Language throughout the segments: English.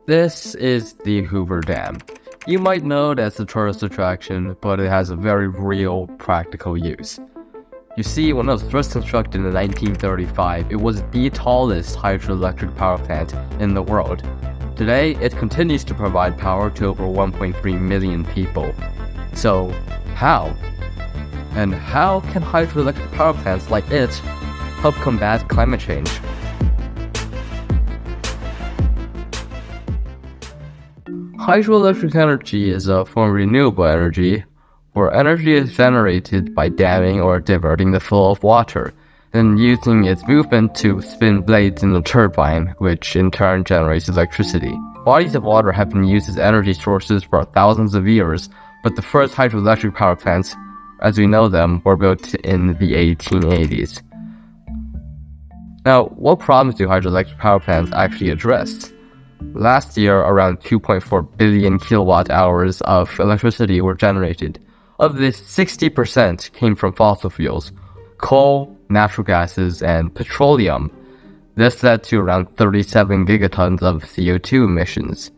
This is the Hoover Dam. You might know it as a tourist attraction, but it has a very real, practical use. You see, when it was first constructed in 1935, it was the tallest hydroelectric power plant in the world. Today, it continues to provide power to over 1.3 million people. So, how? And how can hydroelectric power plants like it help combat climate change? Hydroelectric energy is a form of renewable energy, where energy is generated by damming or diverting the flow of water, then using its movement to spin blades in a turbine, which in turn generates electricity. Bodies of water have been used as energy sources for thousands of years, but the first hydroelectric power plants, as we know them, were built in the 1880s. Now, what problems do hydroelectric power plants actually address? Last year, around 2.4 billion kilowatt hours of electricity were generated. Of this, 60% came from fossil fuels, coal, natural gases, and petroleum. This led to around 37 gigatons of CO2 emissions.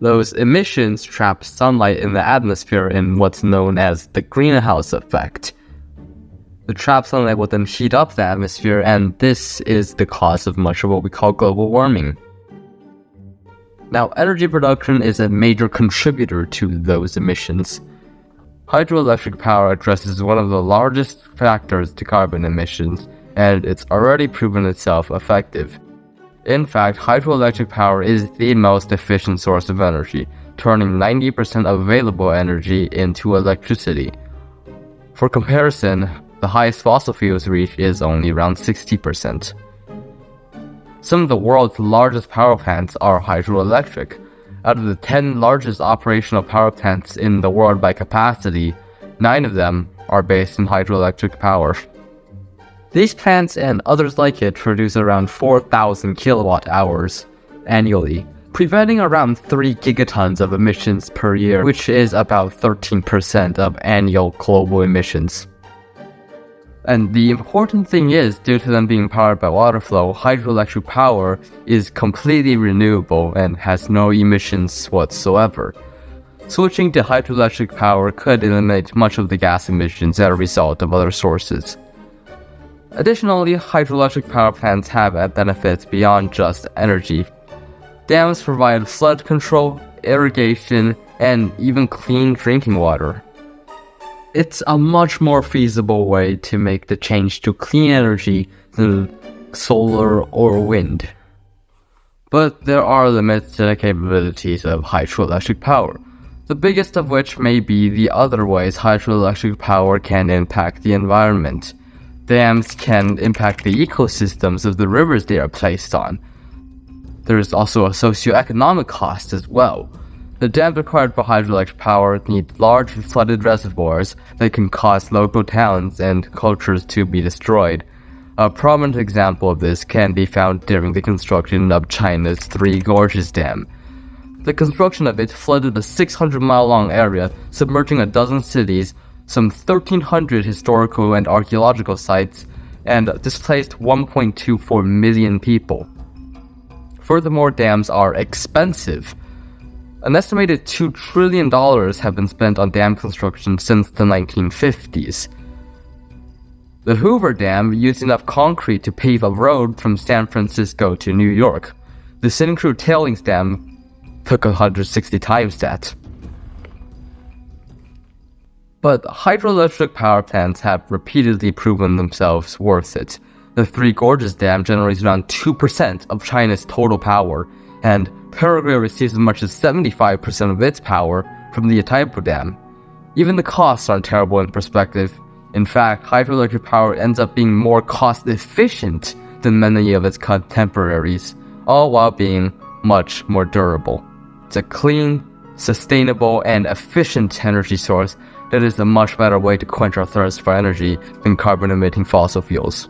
Those emissions trap sunlight in the atmosphere in what's known as the greenhouse effect. The trapped sunlight will then heat up the atmosphere, and this is the cause of much of what we call global warming. Now, energy production is a major contributor to those emissions. Hydroelectric power addresses one of the largest factors to carbon emissions, and it's already proven itself effective. In fact, hydroelectric power is the most efficient source of energy, turning 90% of available energy into electricity. For comparison, the highest fossil fuels reach is only around 60%. Some of the world's largest power plants are hydroelectric. Out of the 10 largest operational power plants in the world by capacity, 9 of them are based in hydroelectric power. These plants and others like it produce around 4,000 kilowatt hours annually, preventing around 3 gigatons of emissions per year, which is about 13% of annual global emissions. And the important thing is, due to them being powered by water flow, hydroelectric power is completely renewable and has no emissions whatsoever. Switching to hydroelectric power could eliminate much of the gas emissions as a result of other sources. Additionally, hydroelectric power plants have benefits beyond just energy. Dams provide flood control, irrigation, and even clean drinking water. It's a much more feasible way to make the change to clean energy than solar or wind. But there are limits to the capabilities of hydroelectric power, the biggest of which may be the other ways hydroelectric power can impact the environment. Dams can impact the ecosystems of the rivers they are placed on. There is also a socioeconomic cost as well. The dams required for hydroelectric power need large flooded reservoirs that can cause local towns and cultures to be destroyed. A prominent example of this can be found during the construction of China's Three Gorges Dam. The construction of it flooded a 600-mile-long area, submerging a dozen cities, some 1,300 historical and archaeological sites, and displaced 1.24 million people. Furthermore, dams are expensive. An estimated $2 trillion have been spent on dam construction since the 1950s. The Hoover Dam used enough concrete to pave a road from San Francisco to New York. The Syncrude Tailings Dam took 160 times that. But hydroelectric power plants have repeatedly proven themselves worth it. The Three Gorges Dam generates around 2% of China's total power, and Paraguay receives as much as 75% of its power from the Itaipu Dam. Even the costs aren't terrible in perspective. In fact, hydroelectric power ends up being more cost efficient than many of its contemporaries, all while being much more durable. It's a clean, sustainable, and efficient energy source that is a much better way to quench our thirst for energy than carbon-emitting fossil fuels.